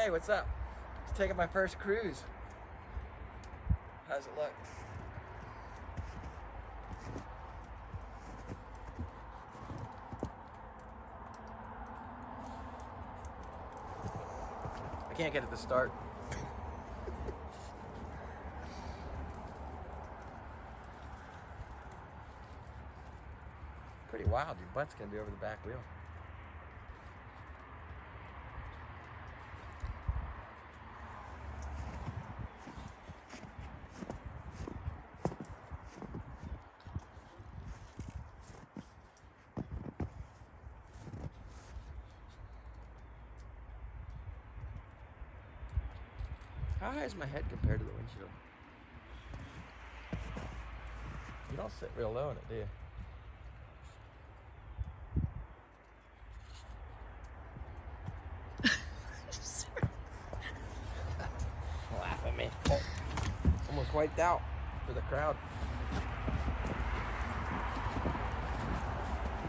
Hey, what's up? Just taking my first cruise. How's it look? I can't get it to start. Pretty wild. Your butt's gonna be over the back wheel. How high is my head compared to the windshield? You don't sit real low in it, do you? Laugh at me. Oh, almost wiped out for the crowd.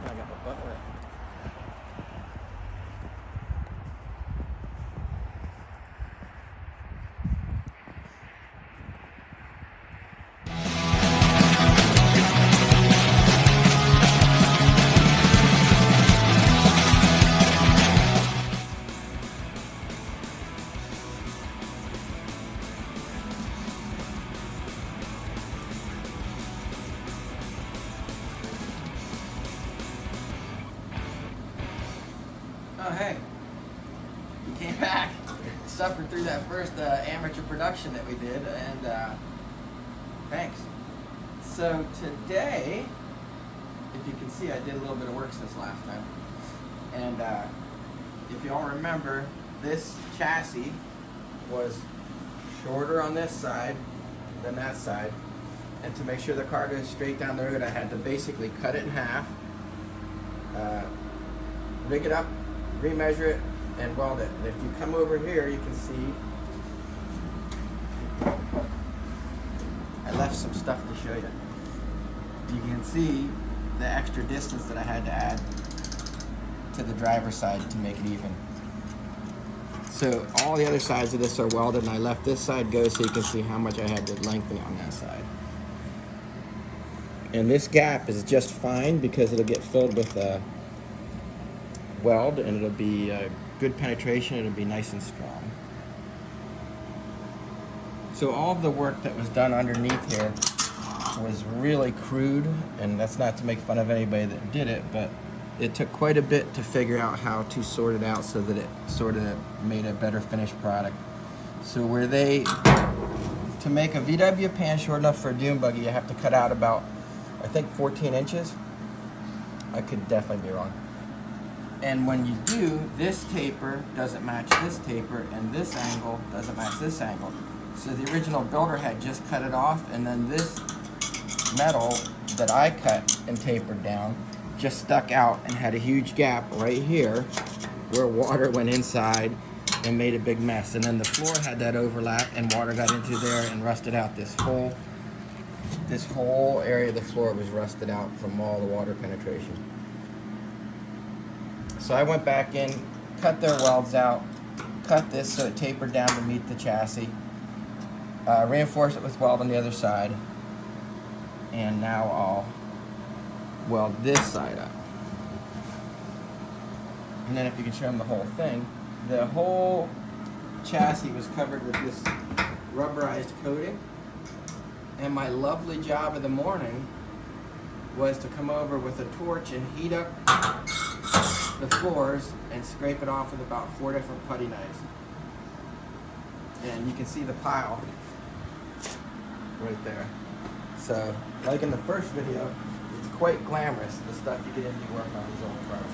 I got my butt wet. Oh, hey, you came back. Suffered through that first amateur production that we did, and thanks. So today, if you can see, I did a little bit of work since last time. And if y'all remember, this chassis was shorter on this side than that side. And to make sure the car goes straight down the road, I had to basically cut it in half, rig it up, remeasure it, and weld it. And if you come over here, you can see I left some stuff to show you. You can see the extra distance that I had to add to the driver's side to make it even. So all the other sides of this are welded, and I left this side go so you can see how much I had to lengthen on that side. And this gap is just fine because it'll get filled with weld, and it'll be good penetration. It'll be nice and strong. So all of the work that was done underneath here was really crude, and that's not to make fun of anybody that did it, but it took quite a bit to figure out how to sort it out so that it sort of made a better finished product. So where to make a VW pan short enough for a dune buggy, you have to cut out about, I think, 14 inches. I could definitely be wrong. And when you do, this taper doesn't match this taper, and this angle doesn't match this angle. So the original builder had just cut it off, and then this metal that I cut and tapered down just stuck out and had a huge gap right here where water went inside and made a big mess. And then the floor had that overlap, and water got into there and rusted out. This whole area of the floor was rusted out from all the water penetration. So I went back in, cut their welds out, cut this so it tapered down to meet the chassis, reinforced it with weld on the other side, and now I'll weld this side up. And then if you can show them the whole thing, the whole chassis was covered with this rubberized coating, and my lovely job of the morning was to come over with a torch and heat up the floors and scrape it off with about 4 different putty knives. And you can see the pile right there. So, like in the first video, it's quite glamorous, the stuff you get into working on these old cars.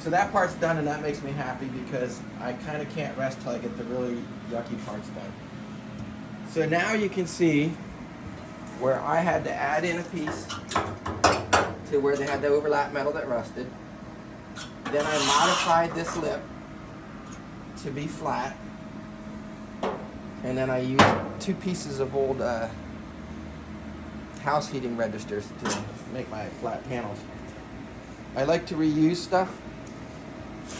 So that part's done, and that makes me happy because I kind of can't rest till I get the really yucky parts done. So now you can see where I had to add in a piece to where they had the overlap metal that rusted. Then I modified this lip to be flat, and then I used 2 pieces of old house heating registers to make my flat panels. I like to reuse stuff,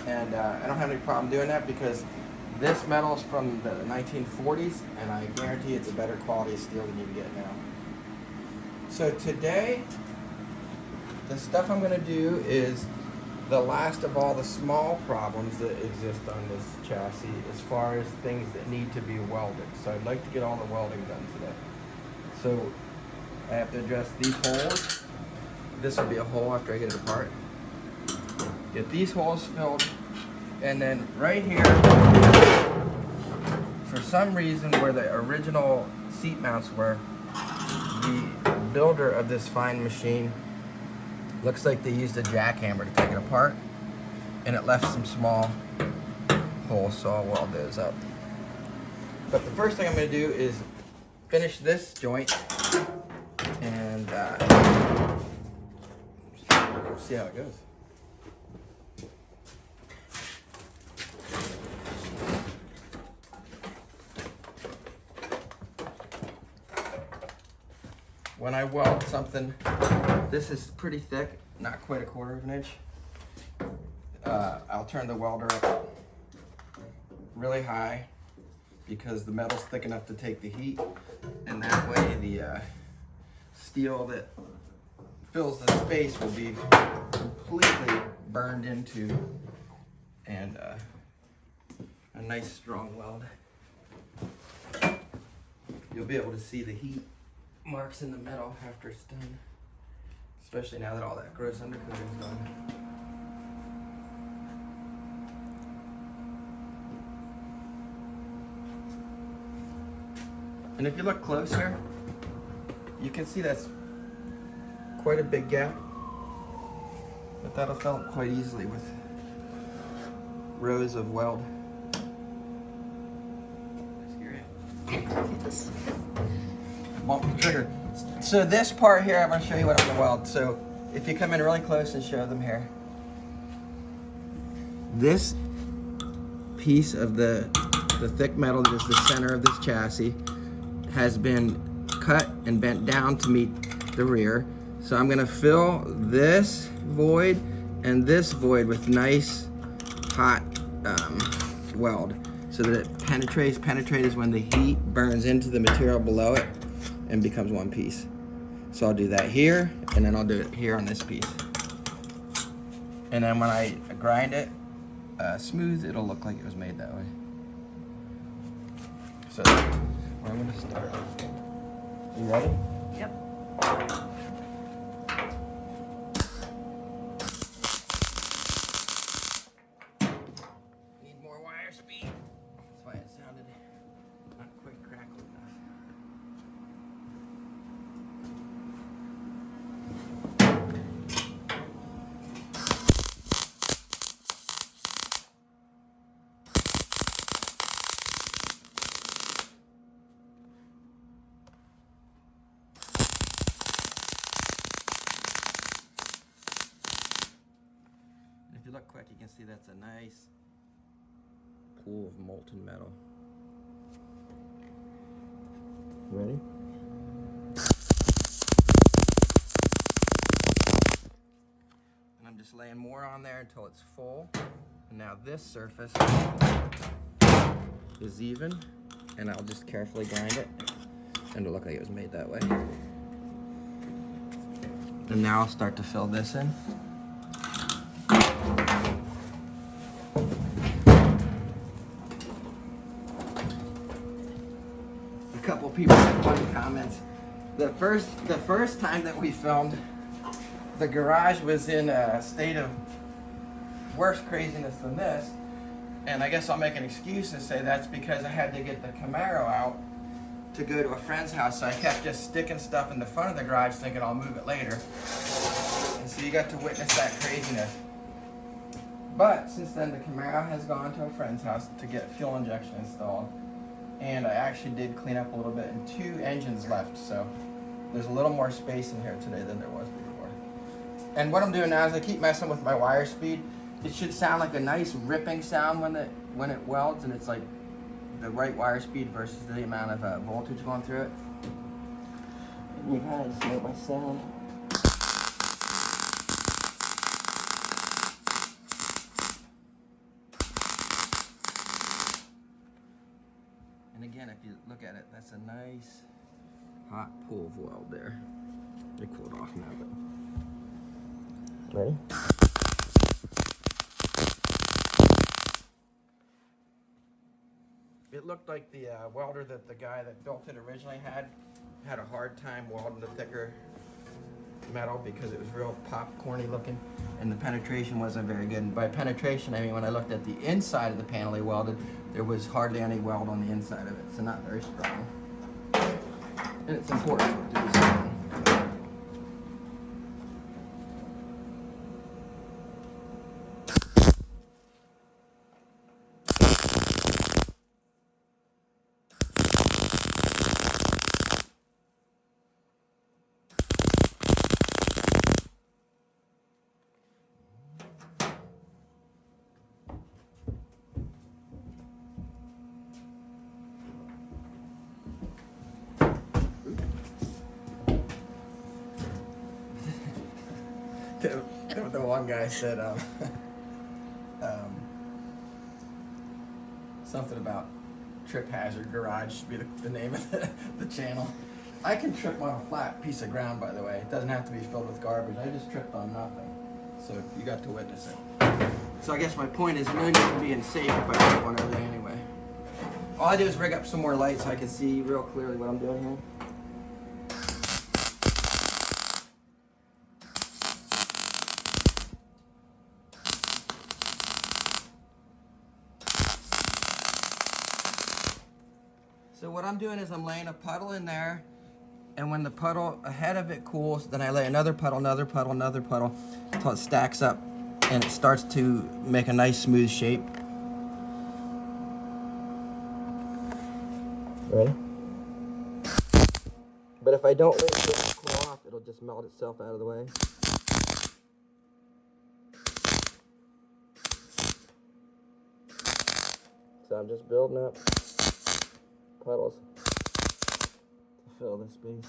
And I don't have any problem doing that because this metal is from the 1940s, and I guarantee it's a better quality of steel than you can get now. So today, the stuff I'm going to do is the last of all the small problems that exist on this chassis as far as things that need to be welded. So I'd like to get all the welding done today. So I have to address these holes. This will be a hole after I get it apart. Get these holes filled, and then right here, for some reason where the original seat mounts were, the builder of this fine machine looks like they used a jackhammer to take it apart, and it left some small holes, so I'll weld those up. But the first thing I'm going to do is finish this joint and see how it goes. When I weld something, this is pretty thick, not quite a quarter of an inch. I'll turn the welder up really high because the metal's thick enough to take the heat, and that way the steel that fills the space will be completely burned into, and a nice strong weld. You'll be able to see the heat marks in the metal after it's done, especially now that all that gross undercoating is gone. And if you look closer, you can see that's quite a big gap, but that'll fill up quite easily with rows of weld. Bump the trigger. So this part here, I'm going to show you what I'm going to weld. So if you come in really close and show them here, this piece of the thick metal that is the center of this chassis has been cut and bent down to meet the rear. So I'm going to fill this void and this void with nice hot weld so that it penetrates. Penetrate is when the heat burns into the material below it and becomes one piece. So I'll do that here, and then I'll do it here on this piece. And then when I grind it smooth, it'll look like it was made that way. So that's where I'm gonna start. You ready? Yep. Need more wire speed. That's why it sounded not quite crackly enough. If you look quick, you can see that's a nice pool of molten metal. Ready? And I'm just laying more on there until it's full. And now this surface is even, and I'll just carefully grind it, and it'll look like it was made that way. And now I'll start to fill this in. A couple people had funny comments. The first time that we filmed, the garage was in a state of worse craziness than this, and I guess I'll make an excuse and say that's because I had to get the Camaro out to go to a friend's house, so I kept just sticking stuff in the front of the garage thinking I'll move it later. And so you got to witness that craziness. But since then, the Camaro has gone to a friend's house to get fuel injection installed, and I actually did clean up a little bit, and 2 engines left, so there's a little more space in here today than there was before. And what I'm doing now is I keep messing with my wire speed. It should sound like a nice ripping sound when it welds, and it's like the right wire speed versus the amount of voltage going through it. And you kind of just hear my sound. If you look at it, that's a nice hot pull of weld there. They cooled off now, but ready? It looked like the welder that the guy that built it originally had a hard time welding the thicker metal because it was real popcorny looking, and the penetration wasn't very good. And by penetration, I mean when I looked at the inside of the panel he welded, there was hardly any weld on the inside of it, so not very strong. And it's important for it to be strong. The one guy said something about Trip Hazard Garage should be the name of the channel. I can trip on a flat piece of ground, by the way. It doesn't have to be filled with garbage. I just tripped on nothing. So you got to witness it. So I guess my point is no need to be safe if I trip on everything anyway. All I do is rig up some more lights so I can see real clearly what I'm doing here. So what I'm doing is I'm laying a puddle in there, and when the puddle ahead of it cools, then I lay another puddle, another puddle, another puddle, until it stacks up and it starts to make a nice smooth shape. Ready? But if I don't wait for it to cool off, it'll just melt itself out of the way. So I'm just building up puddles to fill this space.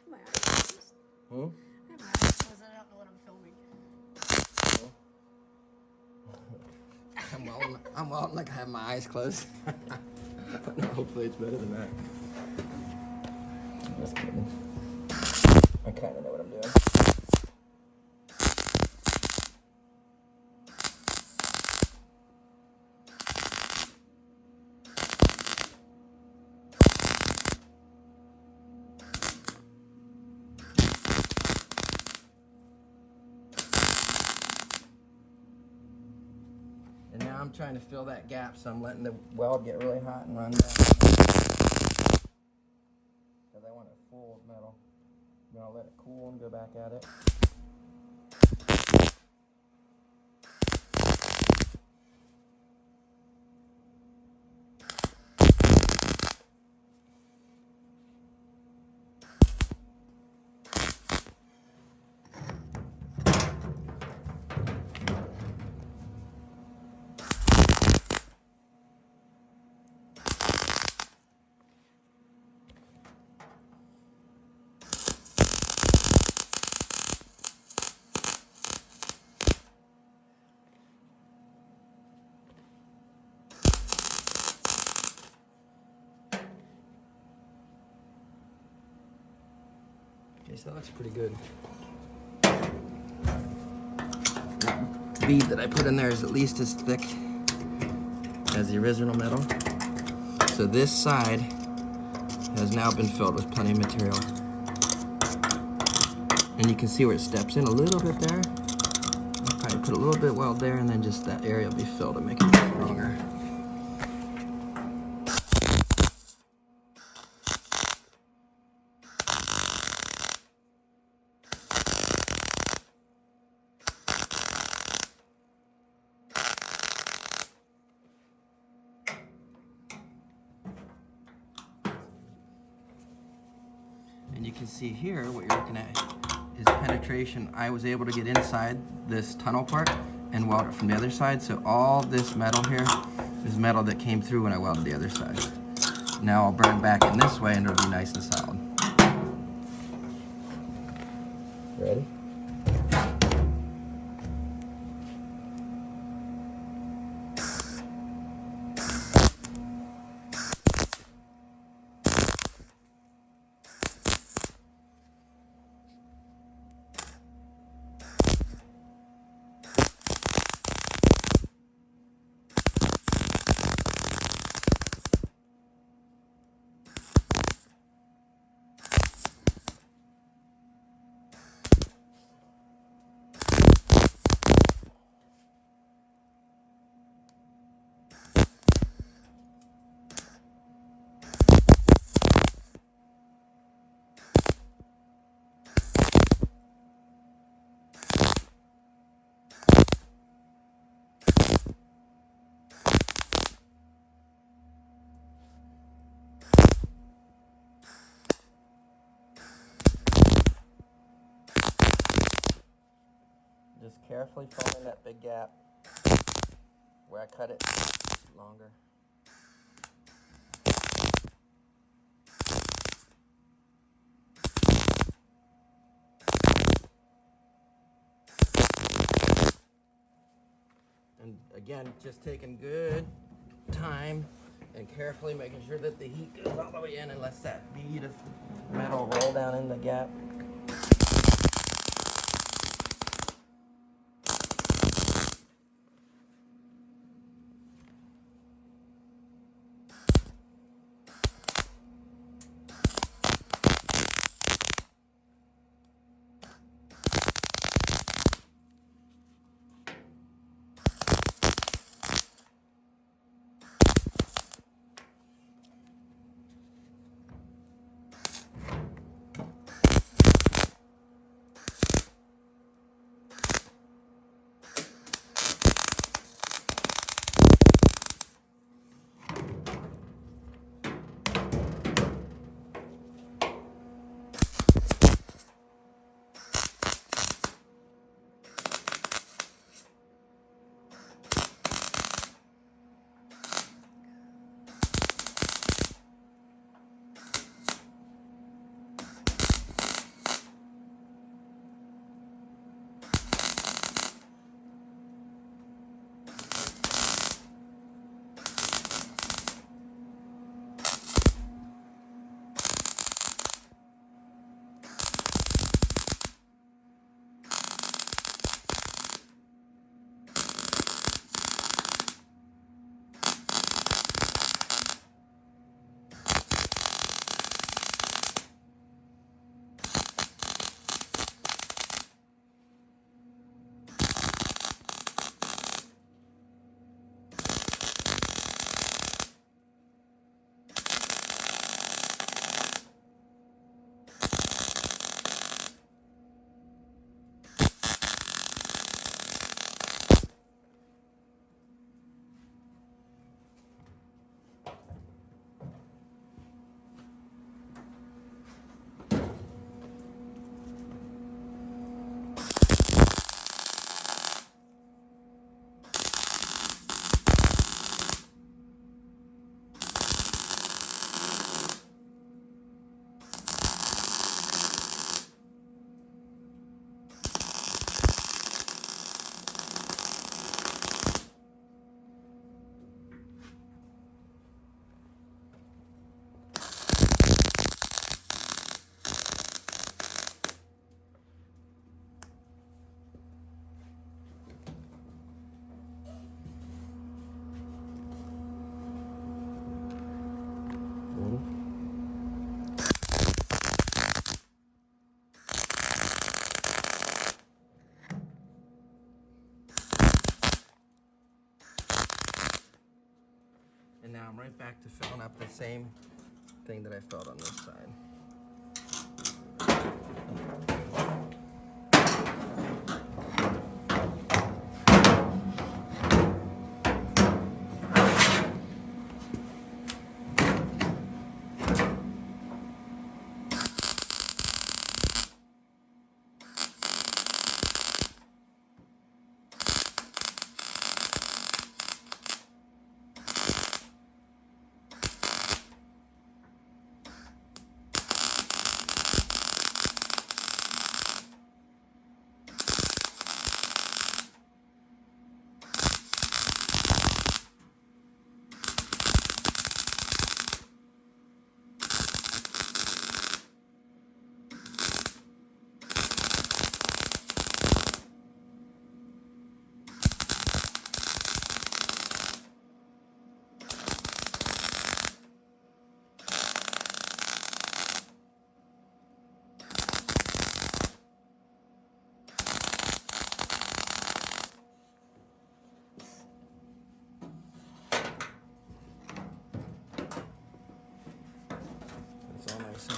My eyes closed. Hmm? I have my eyes closed. I don't know what I'm filming. I'm welding like I have my eyes closed. No, hopefully it's better than that. Just kidding. I kind of know what I'm doing. And now I'm trying to fill that gap, so I'm letting the weld get really hot and run down. Because I want it full of metal. Then I'll let it cool and go back at it. Okay, so that looks pretty good. That bead that I put in there is at least as thick as the original metal. So this side has now been filled with plenty of material. And you can see where it steps in a little bit there. I'll probably put a little bit weld there, and then just that area will be filled to make it stronger. you can see here what you're looking at is penetration. I was able to get inside this tunnel part and weld it from the other side. So all this metal here is metal that came through when I welded the other side. Now I'll burn back in this way and it'll be nice and solid. Ready? Just carefully filling that big gap where I cut it longer. And again, just taking good time and carefully making sure that the heat goes all the way in and lets that bead of metal roll down in the gap. And now I'm right back to filling up the same thing that I filled on this side.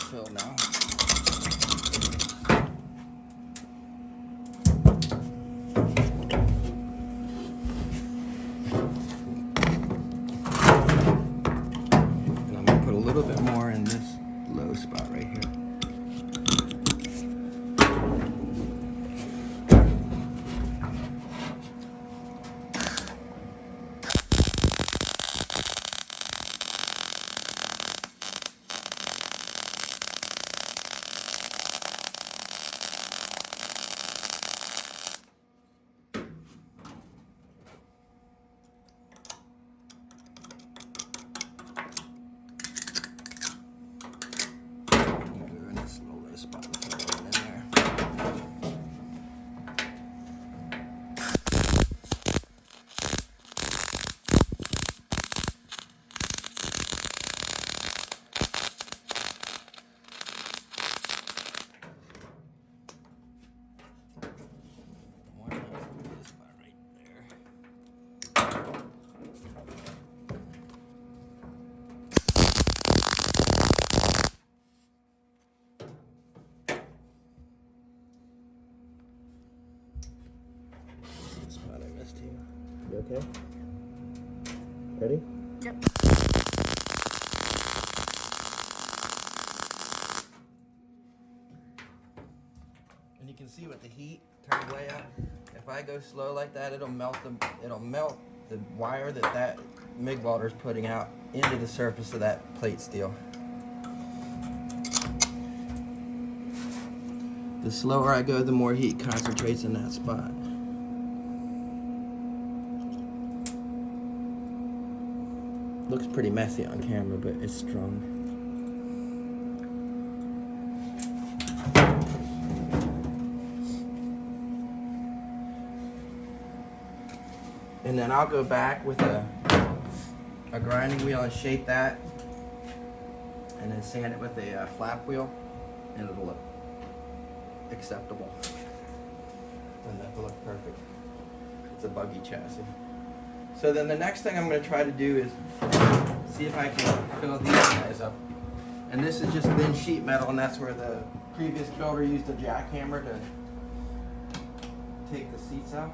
fill now. And I'm gonna put a little bit more in this low spot right here. You okay? Ready? Yep. And you can see with the heat turned way up, if I go slow like that, it'll melt the wire that MIG welder is putting out into the surface of that plate steel. The slower I go, the more heat concentrates in that spot. Looks pretty messy on camera, but it's strong. And then I'll go back with a grinding wheel and shape that, and then sand it with a flap wheel, and it'll look acceptable. And that'll look perfect. It's a buggy chassis. So then the next thing I'm going to try to do is see if I can fill these guys up. And this is just thin sheet metal, and that's where the previous builder used a jackhammer to take the seats out.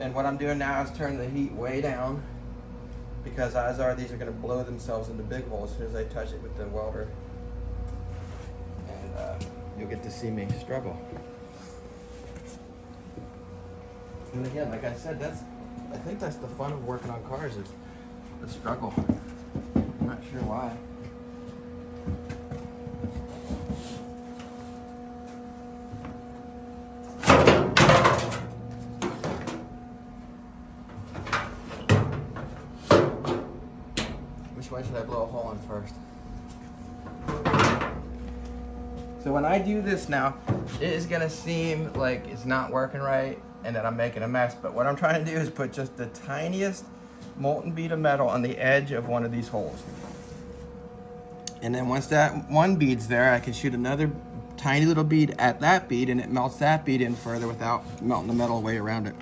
And what I'm doing now is turn the heat way down, because odds are these are going to blow themselves into big holes as soon as I touch it with the welder. And you'll get to see me struggle. And again, like I said, I think that's the fun of working on cars, is the struggle. I'm not sure why. Which way should I blow a hole in first? So when I do this now, it is gonna seem like it's not working right and that I'm making a mess, but what I'm trying to do is put just the tiniest molten bead of metal on the edge of one of these holes. And then once that one bead's there, I can shoot another tiny little bead at that bead, and it melts that bead in further without melting the metal way around it.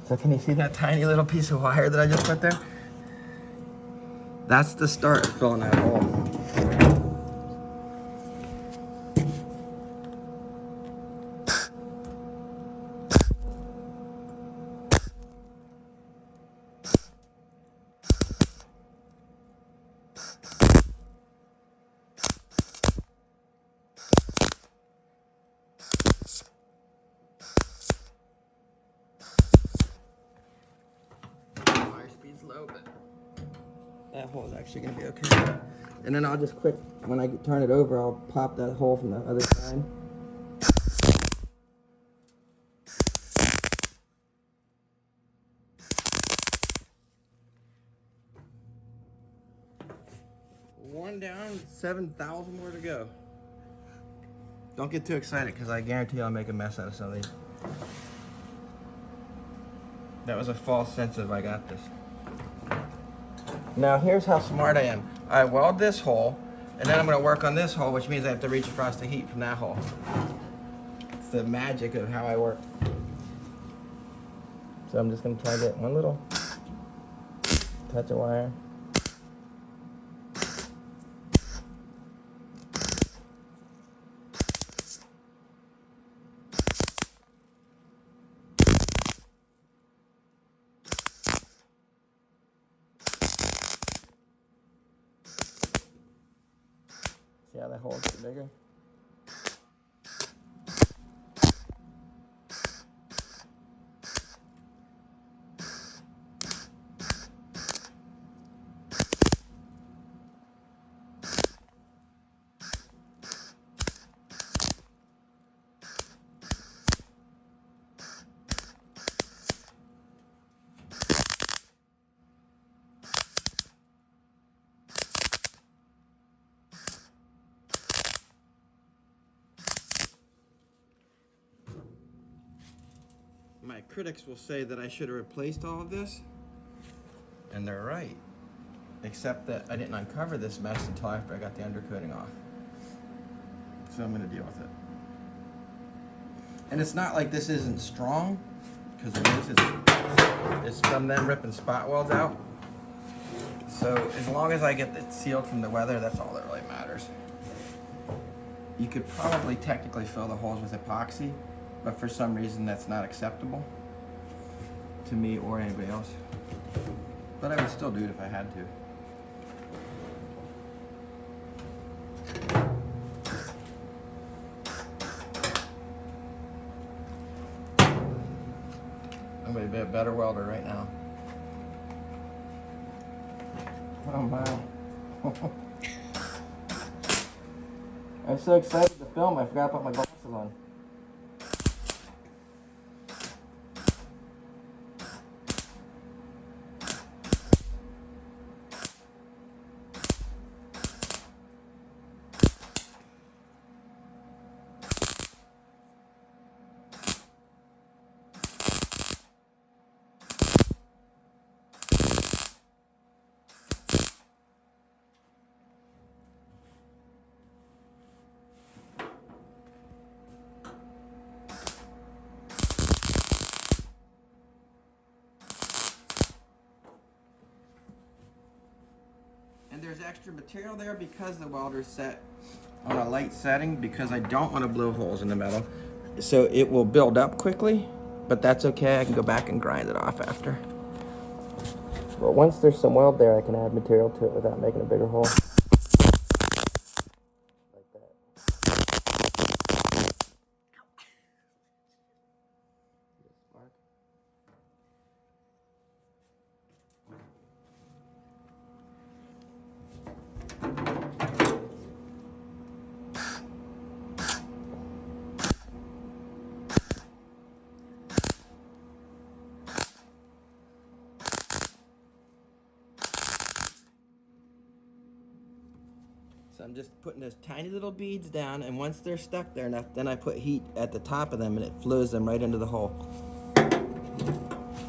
So can you see that tiny little piece of wire that I just put there? That's the start of filling that hole. Low, but that hole is actually going to be okay. And then I'll just when I turn it over, I'll pop that hole from the other side. One down, 7,000 more to go. Don't get too excited, because I guarantee I'll make a mess out of some of these. That was a false sense of I got this. Now here's how smart I am. I weld this hole, and then I'm going to work on this hole, which means I have to reach across the heat from that hole. It's the magic of how I work. So I'm just going to try to get one little touch of wire. See how that hole gets bigger? My critics will say that I should have replaced all of this, and they're right. Except that I didn't uncover this mess until after I got the undercoating off. So I'm going to deal with it. And it's not like this isn't strong, because it is. It's from them ripping spot welds out. So as long as I get it sealed from the weather, that's all that really matters. You could probably technically fill the holes with epoxy, but for some reason that's not acceptable to me or anybody else. But I would still do it if I had to. I'm going to be a better welder right now. Oh my. I'm so excited to film, I forgot to put my glasses on. And there's extra material there because the welder's set on a light setting, because I don't want to blow holes in the metal. So it will build up quickly, but that's okay. I can go back and grind it off after. But once there's some weld there, I can add material to it without making a bigger hole. Like that. So I'm just putting those tiny little beads down, and once they're stuck there enough, then I put heat at the top of them and it flows them right into the hole.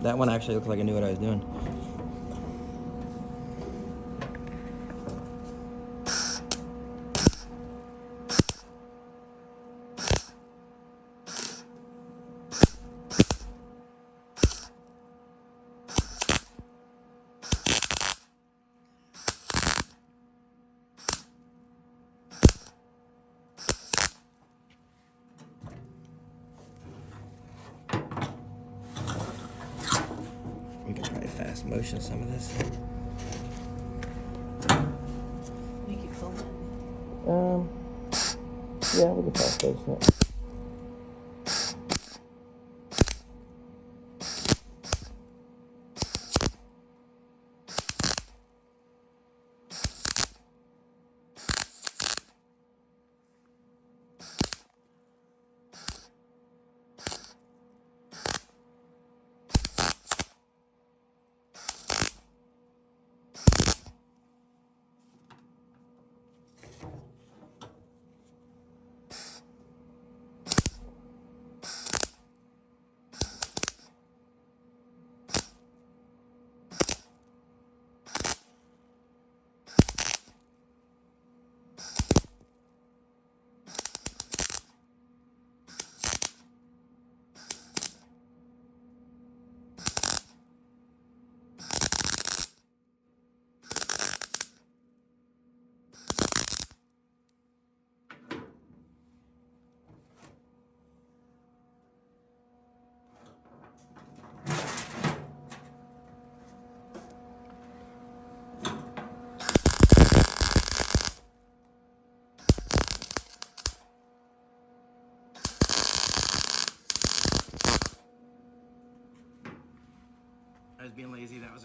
That one actually looks like I knew what I was doing. We can try fast motion some of this. Make it film it. Yeah, we can fast motion it.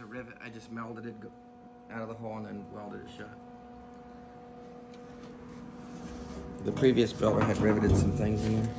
a rivet. I just melded it out of the hole and then welded it shut. The previous builder had riveted some things in there.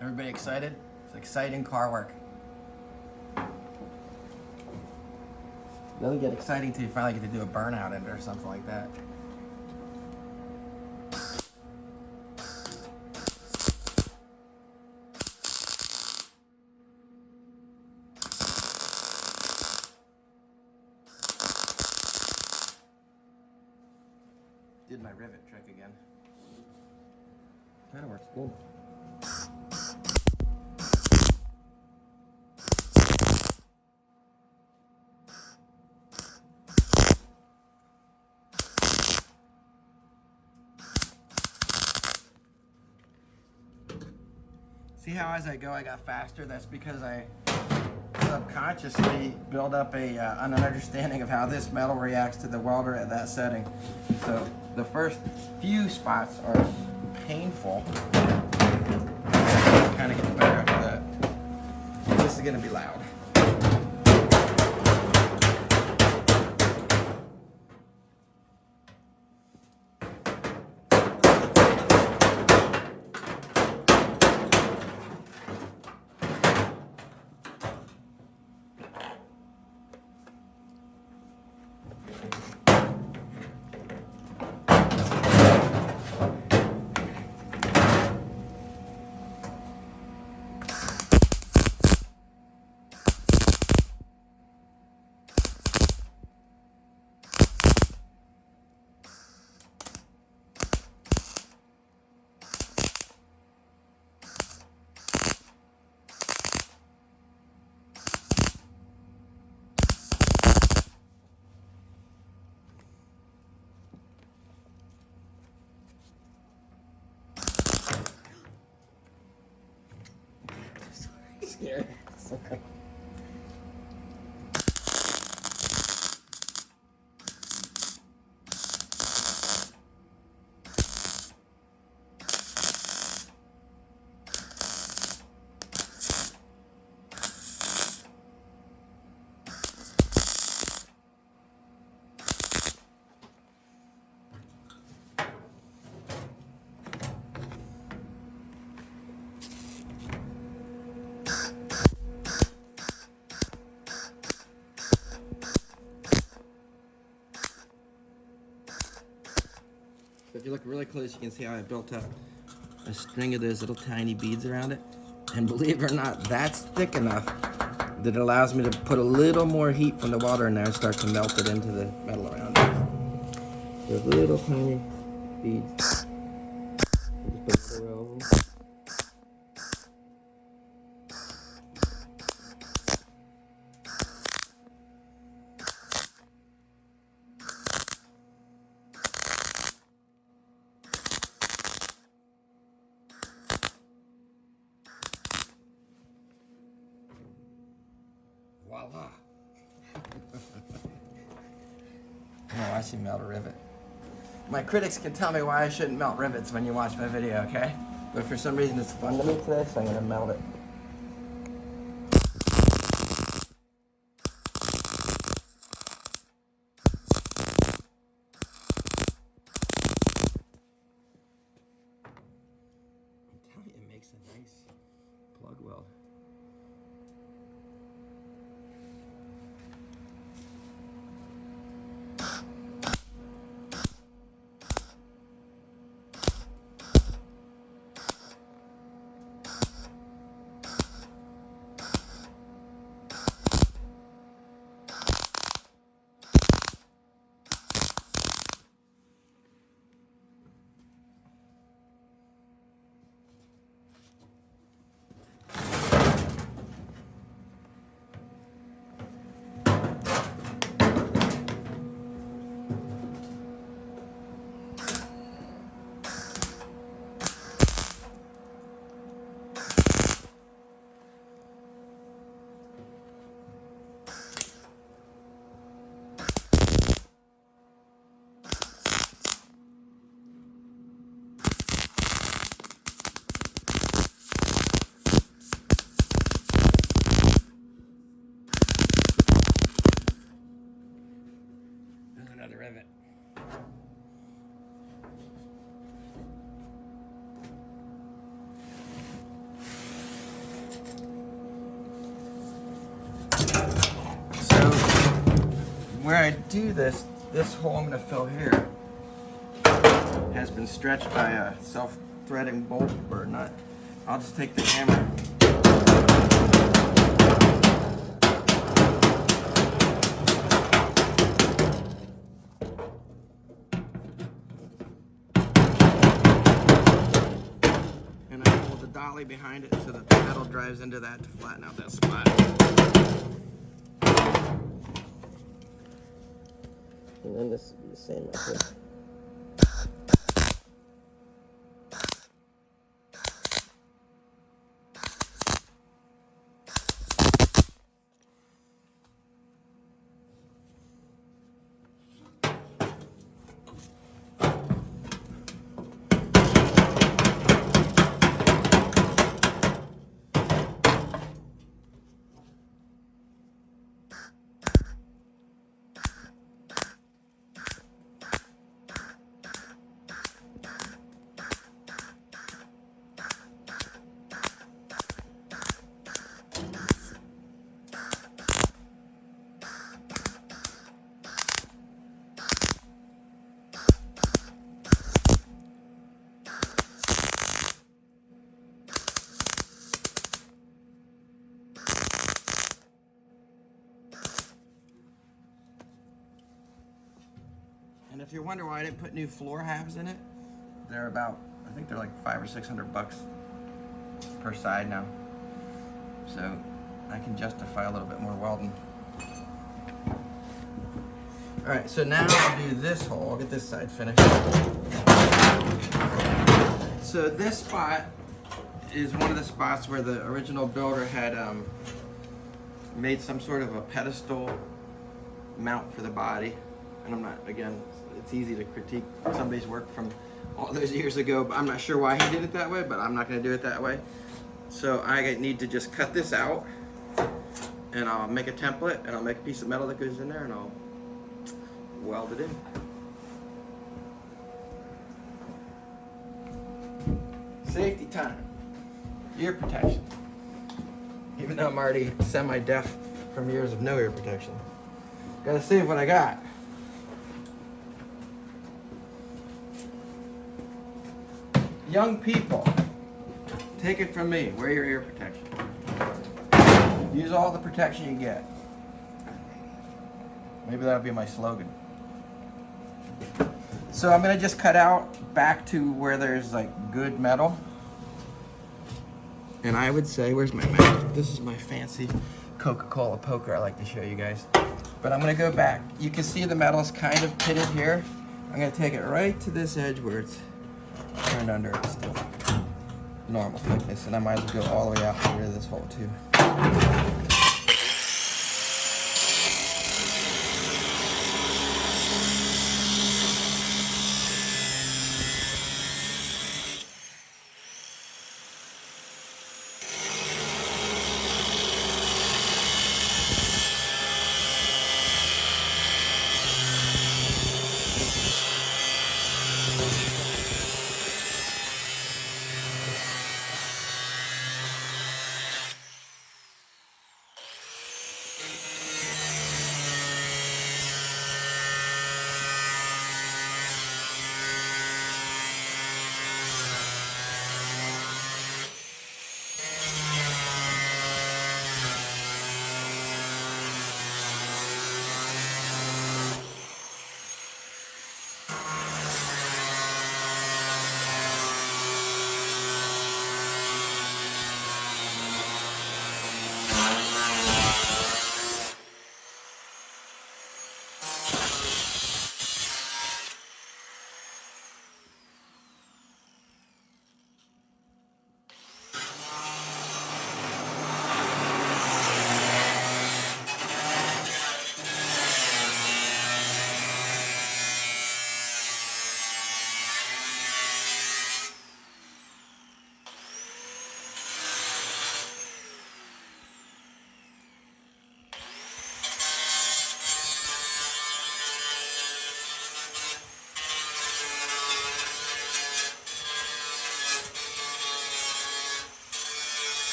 Everybody excited? It's exciting car work. It doesn't get exciting till you finally get to do a burnout in it or something like that. Did my rivet trick again. Kinda works good. See how as I go I got faster? That's because I subconsciously build up an understanding of how this metal reacts to the welder at that setting. So the first few spots are painful. Kind of gets better after that. This is going to be loud. Scary. Sorry. If you look really close, you can see how I built up a string of those little tiny beads around it. And believe it or not, that's thick enough that it allows me to put a little more heat from the water in there and start to melt it into the metal around it. Those little tiny beads. Just put a row of them. Voila. Now I should melt a rivet. My critics can tell me why I shouldn't melt rivets when you watch my video, okay? But for some reason it's fun to me today, so I'm gonna melt it. Nice plug weld. There's another rivet. So where I do this hole I'm going to fill here has been stretched by a self-threading bolt or nut. I'll just take the hammer. And I hold the dolly behind it so that the metal drives into that to flatten out that spot. And then this would be the same right here. And if you're wondering why I didn't put new floor halves in it, they're about, I think they're like $500 or $600 per side now. So I can justify a little bit more welding. All right, so now I'll do this hole. I'll get this side finished. So this spot is one of the spots where the original builder had made some sort of a pedestal mount for the body. And I'm not, again, it's easy to critique somebody's work from all those years ago, but I'm not sure why he did it that way, but I'm not going to do it that way. So I need to just cut this out, and I'll make a template, and I'll make a piece of metal that goes in there, and I'll weld it in. Safety time. Ear protection. Even though I'm already semi-deaf from years of no ear protection. Gotta save what I got. Young people, take it from me, wear your ear protection. Use all the protection you get. Maybe that'll be my slogan. So I'm gonna just cut out back to where there's like good metal. And I would say, where's my map? This is my fancy Coca-Cola poker I like to show you guys. But I'm gonna go back. You can see the metal's kind of pitted here. I'm gonna take it right to this edge where it's turned under. It's still normal thickness, and I might as well go all the way out to rid of this hole too.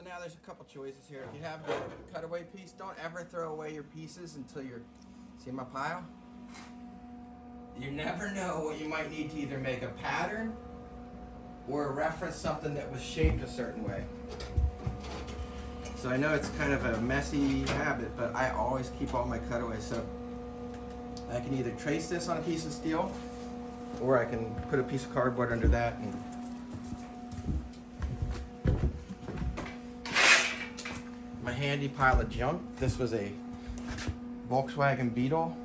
now there's a couple choices here. If you have the cutaway piece, don't ever throw away your pieces until you're, see my pile? You never know what you might need to either make a pattern or reference something that was shaped a certain way. So I know it's kind of a messy habit, but I always keep all my cutaways. So I can either trace this on a piece of steel, or I can put a piece of cardboard under that. And my handy pile of junk. This was a Volkswagen Beetle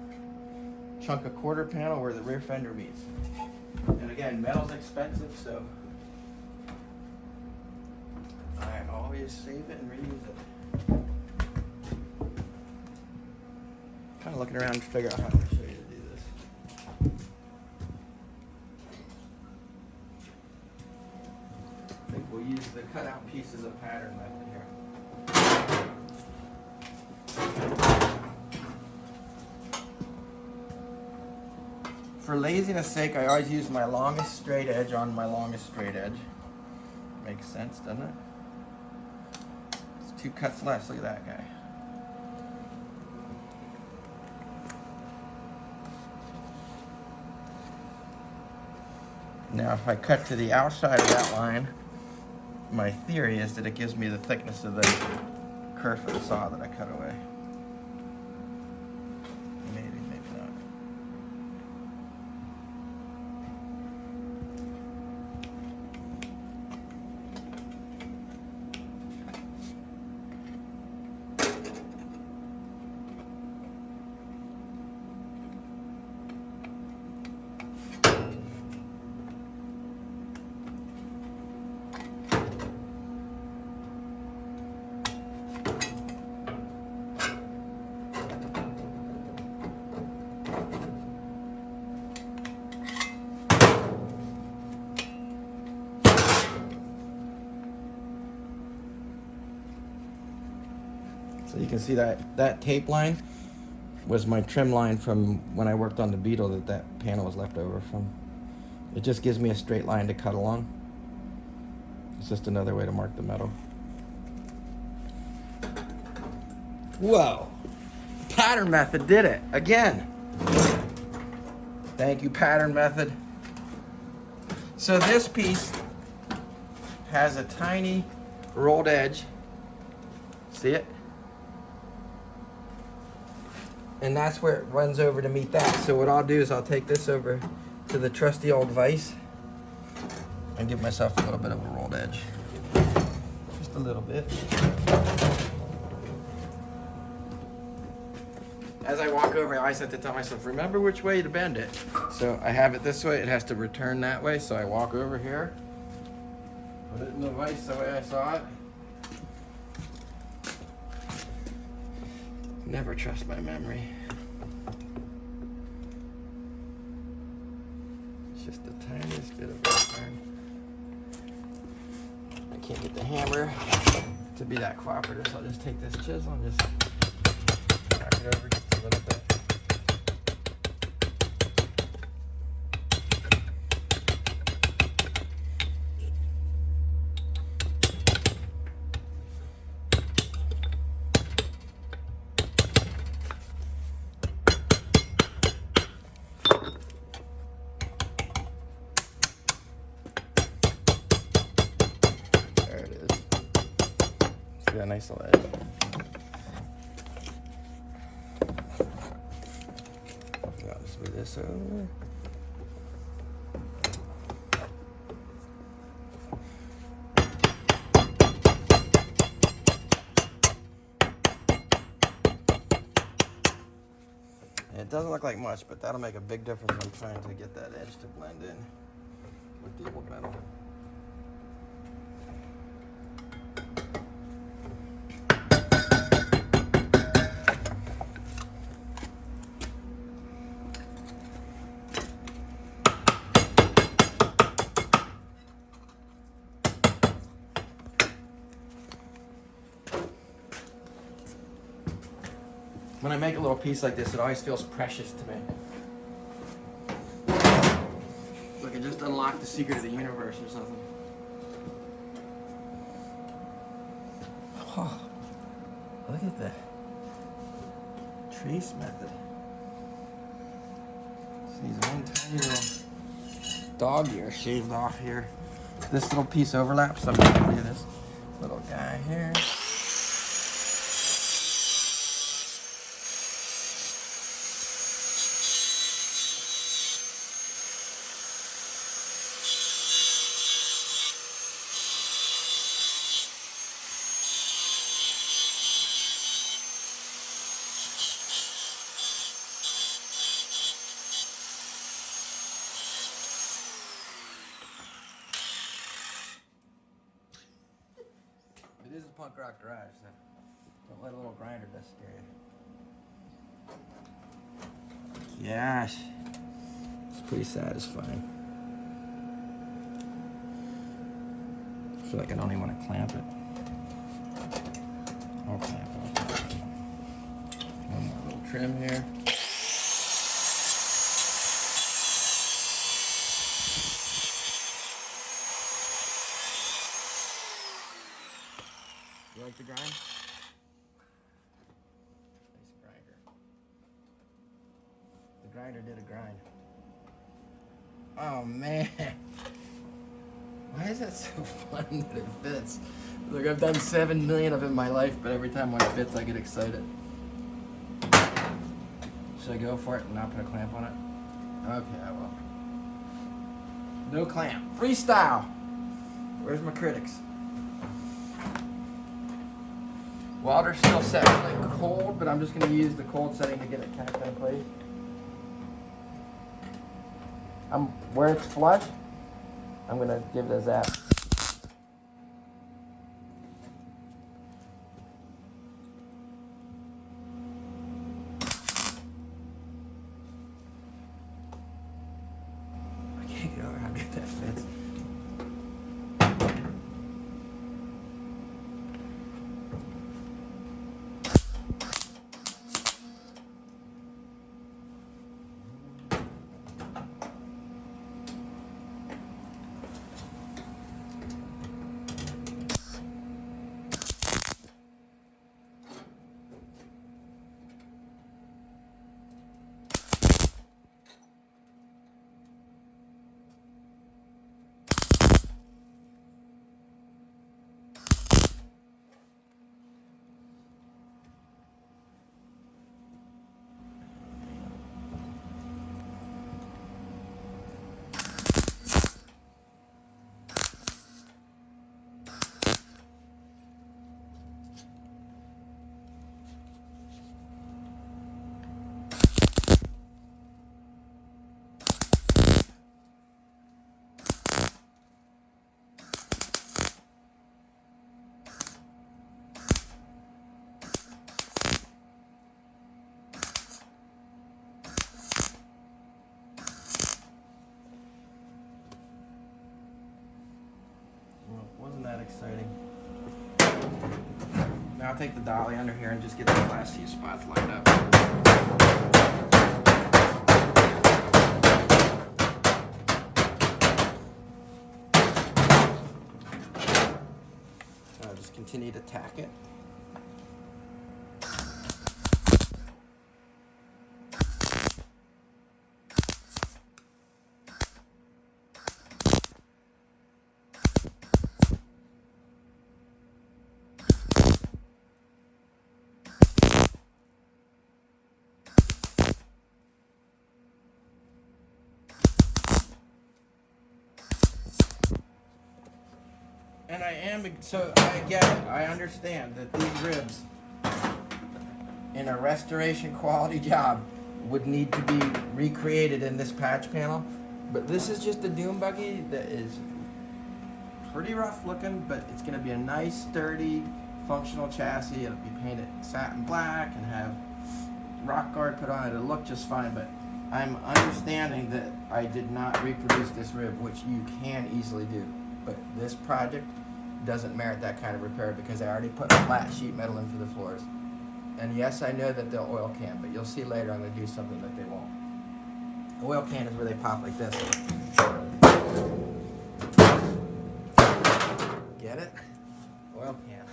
chunk of quarter panel where the rear fender meets. And again, metal's expensive, so I always save it and reuse it. Kind of looking around to figure out how to show you to do this. I think we'll use the cutout piece as a pattern method here. For laziness sake, I always use my longest straight edge on my longest straight edge. Makes sense, doesn't it? It's 2 cuts less. Look at that guy. Now, if I cut to the outside of that line, my theory is that it gives me the thickness of the kerf of the saw that I cut away. Maybe, maybe not. So you can see that tape line was my trim line from when I worked on the Beetle that panel was left over from. It just gives me a straight line to cut along. It's just another way to mark the metal. Whoa! Pattern method did it again. Thank you, pattern method. So this piece has a tiny rolled edge. See it? And that's where it runs over to meet that. So what I'll do is I'll take this over to the trusty old vise and give myself a little bit of a rolled edge. Just a little bit. As I walk over, I always have to tell myself, remember which way to bend it. So I have it this way, it has to return that way. So I walk over here, put it in the vise the way I saw it. Never trust my memory. It's just the tiniest bit of return. I can't get the hammer to be that cooperative, so I'll just take this chisel and just crack it over just a little bit. A nice little edge. I'll just move this over. It doesn't look like much, but that'll make a big difference when I'm trying to get that edge to blend in with the old metal. When I make a little piece like this, it always feels precious to me. Like I just unlocked the secret of the universe or something. Look at the trace method. These one tiny little dog ear shaved off here. This little piece overlaps, so I'm gonna do this little guy here. It is a punk rock garage, so don't let a little grinder dust scare you. Gosh, it's pretty satisfying. I feel like I don't even want to clamp it. I'll clamp it. One more little trim here. You like the grind? Nice grinder. The grinder did a grind. Oh man. Why is that so fun that it fits? Like I've done 7 million of it in my life, but every time one fits I get excited. Should I go for it and not put a clamp on it? Okay, I will. No clamp. Freestyle! Where's my critics? Water's still set really cold, but I'm just going to use the cold setting to get it tacked in place. Where it's flush, I'm going to give it a zap. I can't get over how good that fits. Wasn't that exciting? Now I'll take the dolly under here and just get the last few spots lined up. I'll just continue to tack it. And I get it, I understand that these ribs in a restoration quality job would need to be recreated in this patch panel, but this is just a dune buggy that is pretty rough looking, but it's going to be a nice, sturdy, functional chassis. It'll be painted satin black and have rock guard put on it. It'll look just fine, but I'm understanding that I did not reproduce this rib, which you can easily do. But this project doesn't merit that kind of repair because I already put flat sheet metal in for the floors. And yes, I know that they'll oil can, but you'll see later I'm going to do something that they won't. Oil can is where they pop like this. Get it? Oil can.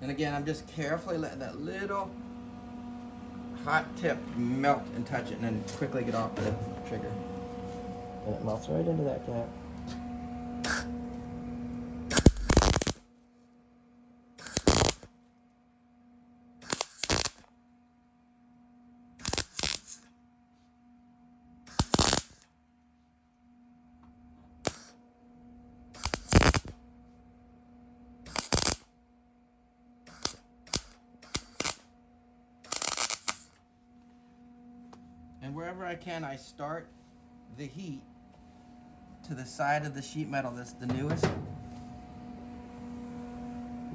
And again, I'm just carefully letting that little hot tip melt and touch it, and then quickly get off the trigger. And it melts right into that gap. And wherever I can, I start the heat to the side of the sheet metal that's the newest.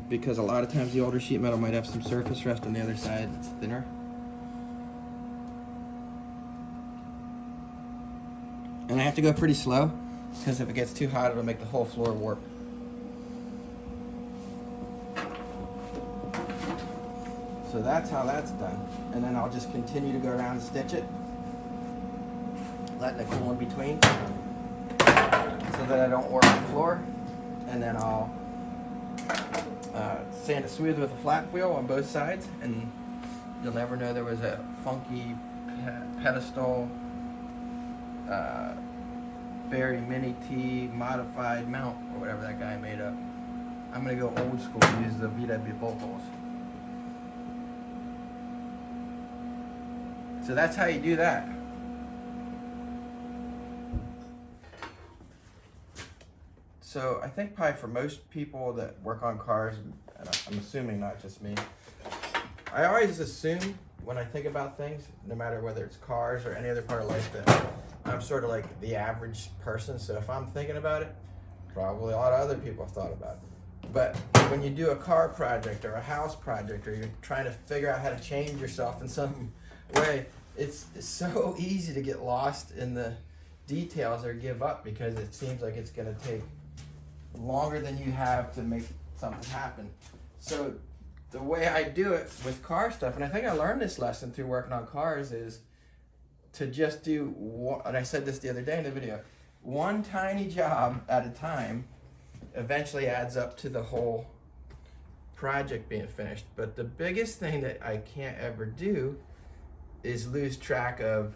Because a lot of times the older sheet metal might have some surface rust on the other side that's thinner. And I have to go pretty slow, because if it gets too hot, it'll make the whole floor warp. So that's how that's done. And then I'll just continue to go around and stitch it, letting it cool in between so that I don't warp the floor. And then I'll sand it smooth with a flat wheel on both sides, and you'll never know there was a funky pedestal Barry Mini T modified mount or whatever that guy made up. I'm gonna go old school and use the VW bolt holes. So that's how you do that. So I think probably for most people that work on cars, and I'm assuming not just me, I always assume when I think about things, no matter whether it's cars or any other part of life, that I'm sort of like the average person. So if I'm thinking about it, probably a lot of other people have thought about it. But when you do a car project or a house project, or you're trying to figure out how to change yourself in some way, it's so easy to get lost in the details or give up, because it seems like it's going to take longer than you have to make something happen. So the way I do it with car stuff, and I think I learned this lesson through working on cars, is to just do one, and I said this the other day in the video, one tiny job at a time eventually adds up to the whole project being finished. But the biggest thing that I can't ever do is lose track of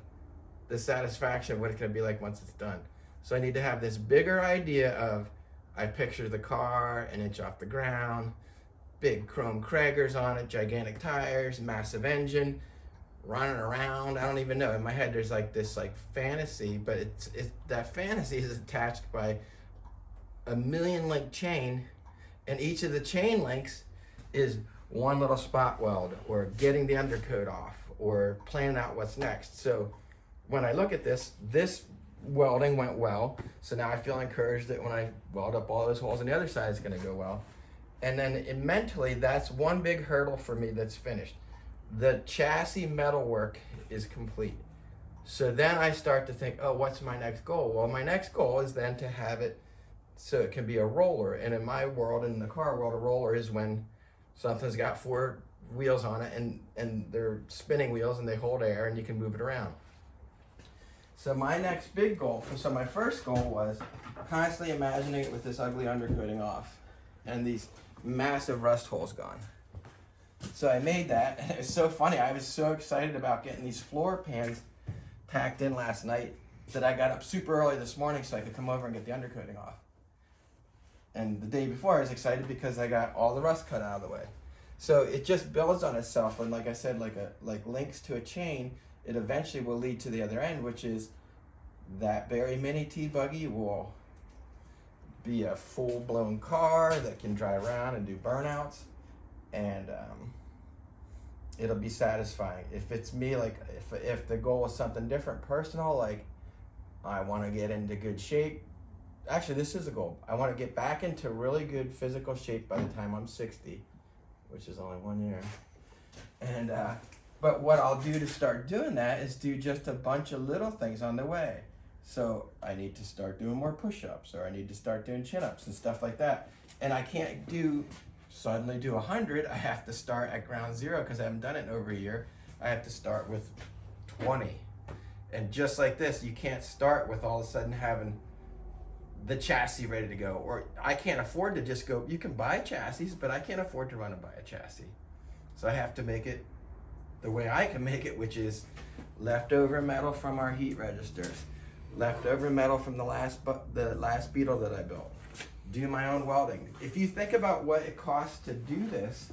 the satisfaction of what it's going to be like once it's done. So I need to have this bigger idea of, I picture the car an inch off the ground, big chrome Kragers on it, gigantic tires, massive engine, running around. I don't even know. In my head, there's like this like fantasy, but it's that fantasy is attached by a 1,000,000 link chain, and each of the chain links is one little spot weld, or getting the undercoat off, or planning out what's next. So when I look at this welding went well, so now I feel encouraged that when I weld up all those holes on the other side, it's going to go well. And then mentally, that's one big hurdle for me that's finished. The chassis metal work is complete. So then I start to think, oh, what's my next goal? Well, my next goal is then to have it so it can be a roller. And in my world, in the car world, a roller is when something's got 4 wheels on it, and they're spinning wheels, and they hold air, and you can move it around. So my next big goal, so my first goal was constantly imagining it with this ugly undercoating off and these massive rust holes gone. So I made that, and it was so funny. I was so excited about getting these floor pans tacked in last night that I got up super early this morning so I could come over and get the undercoating off. And the day before, I was excited because I got all the rust cut out of the way. So it just builds on itself, and like I said, like links to a chain, it eventually will lead to the other end, which is that Barry Mini T buggy will be a full-blown car that can drive around and do burnouts, and it'll be satisfying. If it's me, like if the goal is something different, personal, like I want to get into good shape. Actually, this is a goal. I want to get back into really good physical shape by the time I'm 60, which is only 1 year. And but what I'll do to start doing that is do just a bunch of little things on the way. So I need to start doing more push-ups, or I need to start doing chin-ups and stuff like that. And I can't suddenly do 100. I have to start at ground zero because I haven't done it in over a year. I have to start with 20. And just like this, you can't start with all of a sudden having the chassis ready to go. Or I can't afford to just go, you can buy chassis, but I can't afford to run and buy a chassis. So I have to make it the way I can make it, which is leftover metal from our heat registers, leftover metal from the last Beetle that I built, do my own welding. If you think about what it costs to do this,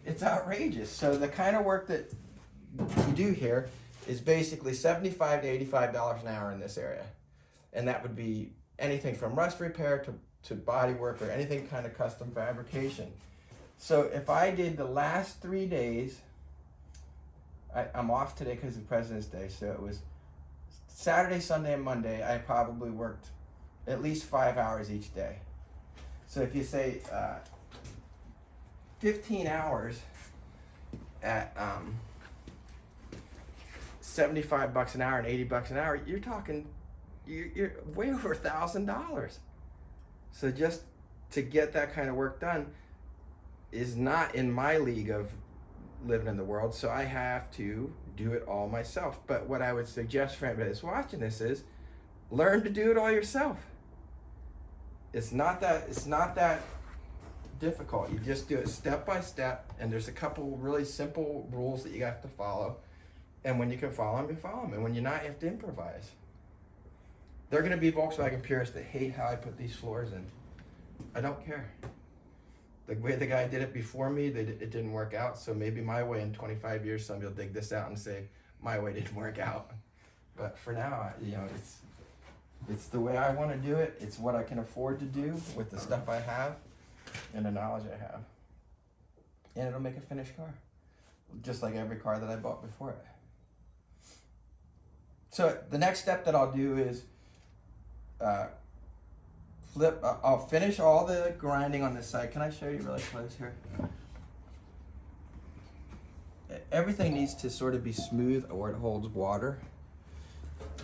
it's outrageous. So the kind of work that we do here is basically $75 to $85 an hour in this area. And that would be anything from rust repair to body work or anything kind of custom fabrication. So if I did the last 3 days, I'm off today because of President's Day, so it was Saturday, Sunday, and Monday. I probably worked at least 5 hours each day. So if you say 15 hours at $75 an hour and $80 an hour, you're talking, you're way over $1,000. So just to get that kind of work done is not in my league of living in the world, so I have to do it all myself. But what I would suggest for anybody that's watching this is learn to do it all yourself. It's not that difficult. You just do it step by step, and there's a couple really simple rules that you have to follow. And when you can follow them, you follow them. And when you're not, you have to improvise. There are going to be Volkswagen purists that hate how I put these floors in. I don't care. The way the guy did it before me, it didn't work out. So maybe my way in 25 years, somebody will dig this out and say, my way didn't work out. But for now, you know, it's the way I want to do it. It's what I can afford to do with the stuff I have and the knowledge I have. And it'll make a finished car, just like every car that I bought before it. So the next step that I'll do is I'll finish all the grinding on this side. Can I show you really close here? Everything needs to sort of be smooth or it holds water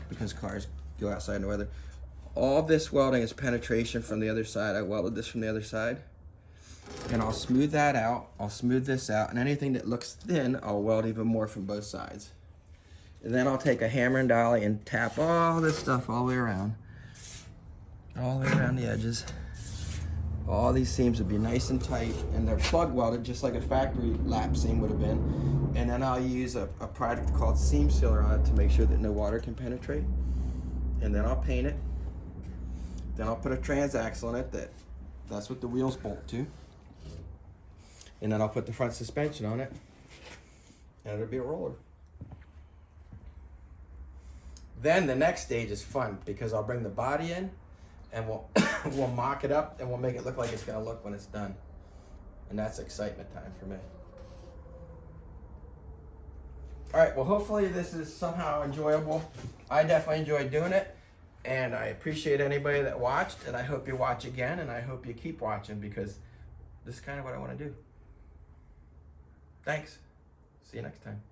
because cars go outside in the weather. All this welding is penetration from the other side. I welded this from the other side. And I'll smooth that out. I'll smooth this out. And anything that looks thin, I'll weld even more from both sides. And then I'll take a hammer and dolly and tap all this stuff all the way around. All the way around the edges. All these seams would be nice and tight, and they're plug welded just like a factory lap seam would have been. And then I'll use a product called seam sealer on it to make sure that no water can penetrate. And then I'll paint it. Then I'll put a transaxle in it that's what the wheels bolt to. And then I'll put the front suspension on it, and it'll be a roller. Then the next stage is fun because I'll bring the body in and we'll mock it up and we'll make it look like it's gonna look when it's done. And that's excitement time for me. All right, well, hopefully this is somehow enjoyable. I definitely enjoyed doing it, and I appreciate anybody that watched, and I hope you watch again, and I hope you keep watching because this is kind of what I want to do. Thanks. See you next time.